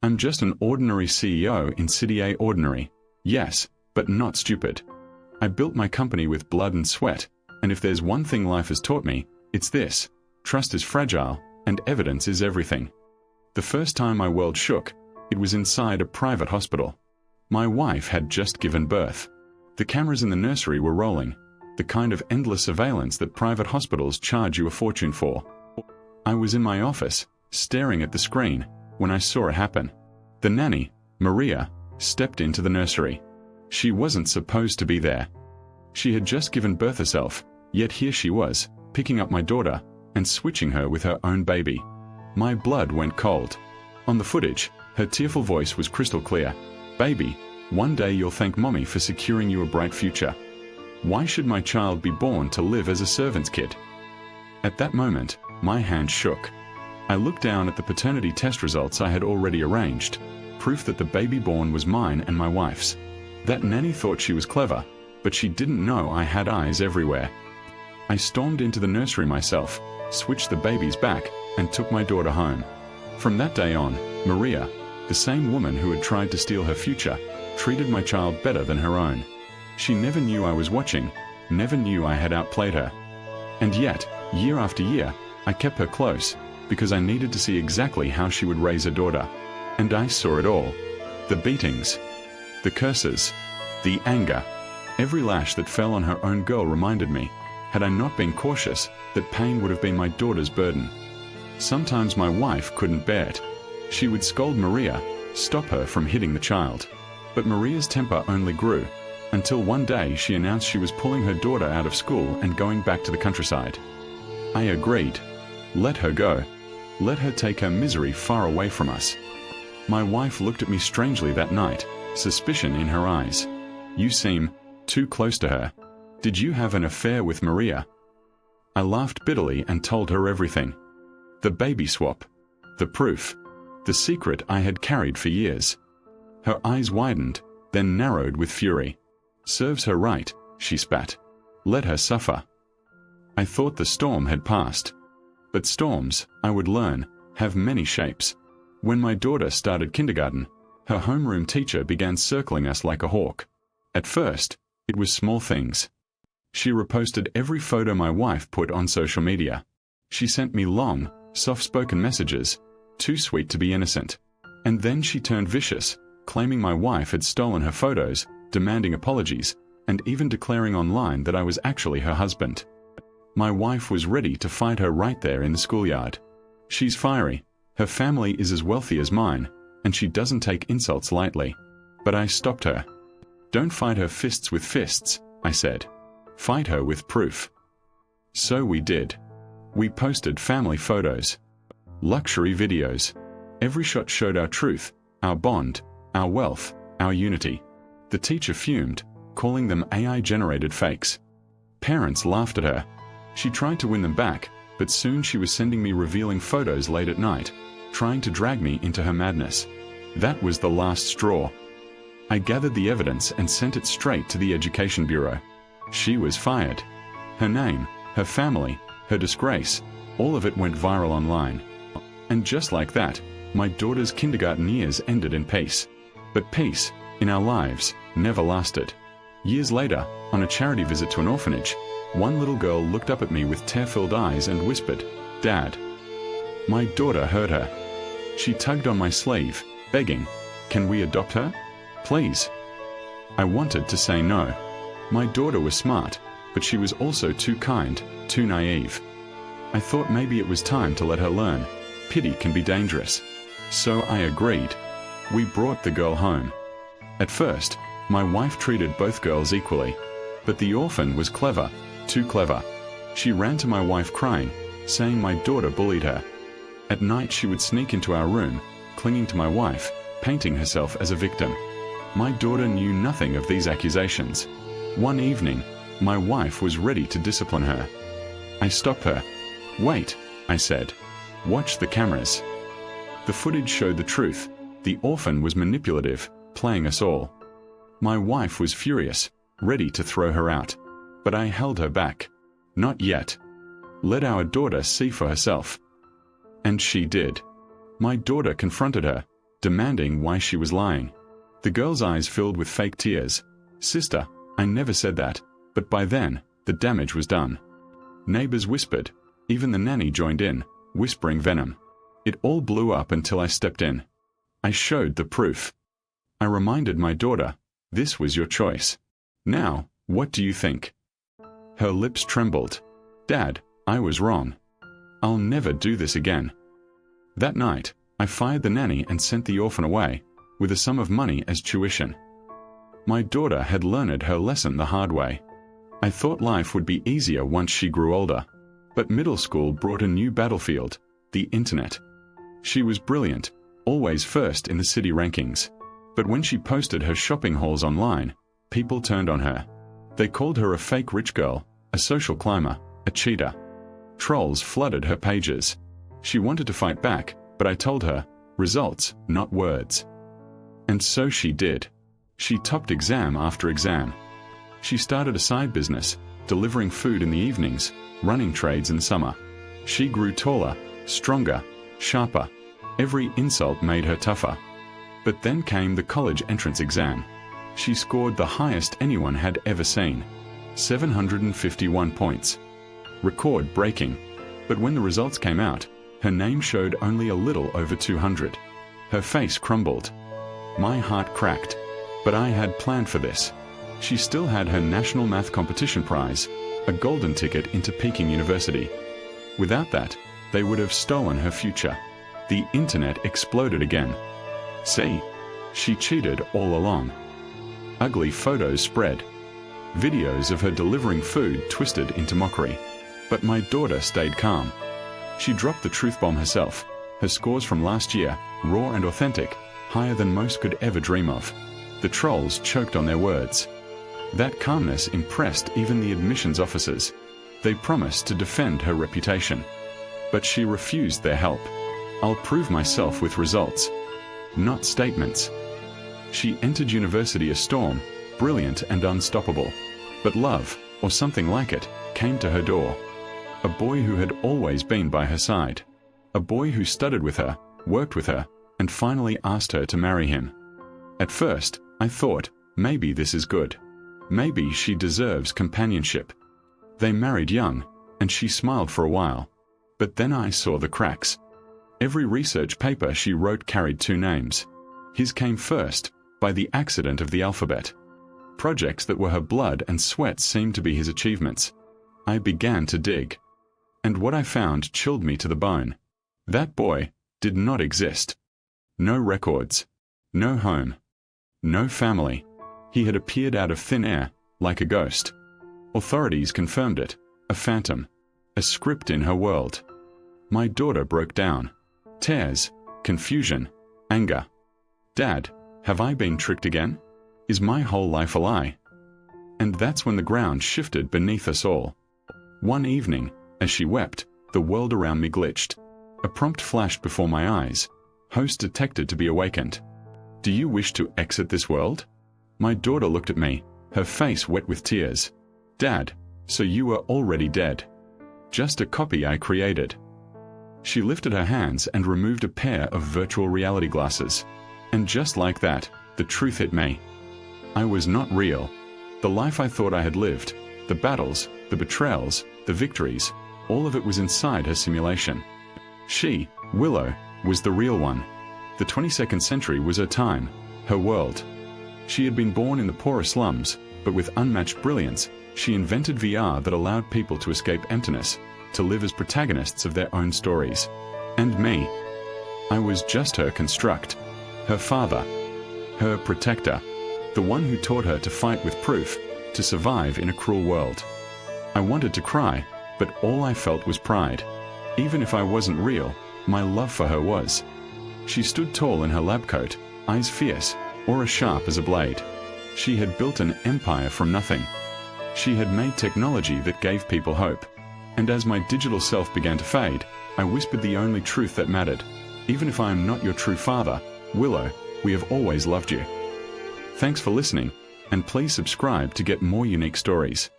I'm just an ordinary CEO in City A ordinary. Yes, but not stupid. I built my company with blood and sweat, and if there's one thing life has taught me, it's this: trust is fragile, and evidence is everything. The first time my world shook, it was inside a private hospital. My wife had just given birth. The cameras in the nursery were rolling, the kind of endless surveillance that private hospitals charge you a fortune for. I was in my office, staring at the screen, when I saw it happen. The nanny, Maria, stepped into the nursery. She wasn't supposed to be there. She had just given birth herself, yet here she was, picking up my daughter, and switching her with her own baby. My blood went cold. On the footage, her tearful voice was crystal clear. "Baby, one day you'll thank mommy for securing you a bright future. Why should my child be born to live as a servant's kid?" At that moment, my hand shook. I looked down at the paternity test results I had already arranged, proof that the baby born was mine and my wife's. That nanny thought she was clever, but she didn't know I had eyes everywhere. I stormed into the nursery myself, switched the babies back, and took my daughter home. From that day on, Maria, the same woman who had tried to steal her future, treated my child better than her own. She never knew I was watching, never knew I had outplayed her. And yet, year after year, I kept her close, because I needed to see exactly how she would raise her daughter. And I saw it all. The beatings, the curses, the anger. Every lash that fell on her own girl reminded me, had I not been cautious, that pain would have been my daughter's burden. Sometimes my wife couldn't bear it. She would scold Maria, stop her from hitting the child. But Maria's temper only grew, until one day she announced she was pulling her daughter out of school and going back to the countryside. I agreed. Let her go. Let her take her misery far away from us. My wife looked at me strangely that night, suspicion in her eyes. "You seem too close to her. Did you have an affair with Maria?" I laughed bitterly and told her everything. The baby swap. The proof. The secret I had carried for years. Her eyes widened, then narrowed with fury. "Serves her right," she spat. "Let her suffer." I thought the storm had passed. But storms, I would learn, have many shapes. When my daughter started kindergarten, her homeroom teacher began circling us like a hawk. At first, it was small things. She reposted every photo my wife put on social media. She sent me long, soft-spoken messages, too sweet to be innocent. And then she turned vicious, claiming my wife had stolen her photos, demanding apologies, and even declaring online that I was actually her husband. My wife was ready to fight her right there in the schoolyard. She's fiery, her family is as wealthy as mine, and she doesn't take insults lightly. But I stopped her. "Don't fight her fists with fists," I said. "Fight her with proof." So we did. We posted family photos, luxury videos. Every shot showed our truth, our bond, our wealth, our unity. The teacher fumed, calling them AI-generated fakes. Parents laughed at her. She tried to win them back, but soon she was sending me revealing photos late at night, trying to drag me into her madness. That was the last straw. I gathered the evidence and sent it straight to the Education Bureau. She was fired. Her name, her family, her disgrace, all of it went viral online. And just like that, my daughter's kindergarten years ended in peace. But peace, in our lives, never lasted. Years later, on a charity visit to an orphanage, one little girl looked up at me with tear-filled eyes and whispered, "Dad." My daughter heard her. She tugged on my sleeve, begging, "Can we adopt her? Please." I wanted to say no. My daughter was smart, but she was also too kind, too naive. I thought maybe it was time to let her learn. Pity can be dangerous. So I agreed. We brought the girl home. At first, my wife treated both girls equally. But the orphan was clever, too clever. She ran to my wife crying, saying my daughter bullied her. At night she would sneak into our room, clinging to my wife, painting herself as a victim. My daughter knew nothing of these accusations. One evening, my wife was ready to discipline her. I stopped her. "Wait," I said. "Watch the cameras." The footage showed the truth. The orphan was manipulative, playing us all. My wife was furious, ready to throw her out. But I held her back. "Not yet. Let our daughter see for herself." And she did. My daughter confronted her, demanding why she was lying. The girl's eyes filled with fake tears. "Sister, I never said that," but by then, the damage was done. Neighbors whispered. Even the nanny joined in, whispering venom. It all blew up until I stepped in. I showed the proof. I reminded my daughter, "This was your choice. Now, what do you think?" Her lips trembled. "Dad, I was wrong. I'll never do this again." That night, I fired the nanny and sent the orphan away, with a sum of money as tuition. My daughter had learned her lesson the hard way. I thought life would be easier once she grew older. But middle school brought a new battlefield, the internet. She was brilliant, always first in the city rankings. But when she posted her shopping hauls online, people turned on her. They called her a fake rich girl, a social climber, a cheater. Trolls flooded her pages. She wanted to fight back, but I told her, results, not words. And so she did. She topped exam after exam. She started a side business, delivering food in the evenings, running trades in summer. She grew taller, stronger, sharper. Every insult made her tougher. But then came the college entrance exam. She scored the highest anyone had ever seen. 751 points. Record breaking. But when the results came out, her name showed only a little over 200. Her face crumbled. My heart cracked. But I had planned for this. She still had her national math competition prize, a golden ticket into Peking University. Without that, they would have stolen her future. The internet exploded again. See? She cheated all along. Ugly photos spread. Videos of her delivering food twisted into mockery. But my daughter stayed calm. She dropped the truth bomb herself. Her scores from last year, raw and authentic, higher than most could ever dream of. The trolls choked on their words. That calmness impressed even the admissions officers. They promised to defend her reputation. But she refused their help. "I'll prove myself with results, not statements." She entered university a storm, brilliant and unstoppable. But love, or something like it, came to her door. A boy who had always been by her side. A boy who studied with her, worked with her, and finally asked her to marry him. At first, I thought, maybe this is good. Maybe she deserves companionship. They married young, and she smiled for a while. But then I saw the cracks. Every research paper she wrote carried two names. His came first, by the accident of the alphabet. Projects that were her blood and sweat seemed to be his achievements. I began to dig. And what I found chilled me to the bone. That boy did not exist. No records. No home. No family. He had appeared out of thin air, like a ghost. Authorities confirmed it, a phantom, a script in her world. My daughter broke down. Tears, confusion, anger. "Dad, have I been tricked again? Is my whole life a lie?" And that's when the ground shifted beneath us all. One evening, as she wept, the world around me glitched. A prompt flashed before my eyes. Host detected to be awakened. "Do you wish to exit this world?" My daughter looked at me, her face wet with tears. "Dad, so you were already dead. Just a copy I created." She lifted her hands and removed a pair of virtual reality glasses. And just like that, the truth hit me. I was not real. The life I thought I had lived, the battles, the betrayals, the victories, all of it was inside her simulation. She, Willow, was the real one. The 22nd century was her time, her world. She had been born in the poorer slums, but with unmatched brilliance, she invented VR that allowed people to escape emptiness, to live as protagonists of their own stories. And me. I was just her construct, her father, her protector, the one who taught her to fight with proof, to survive in a cruel world. I wanted to cry, but all I felt was pride. Even if I wasn't real, my love for her was. She stood tall in her lab coat, eyes fierce, aura sharp as a blade. She had built an empire from nothing. She had made technology that gave people hope. And as my digital self began to fade, I whispered the only truth that mattered. Even if I am not your true father, Willow, we have always loved you. Thanks for listening, and please subscribe to get more unique stories.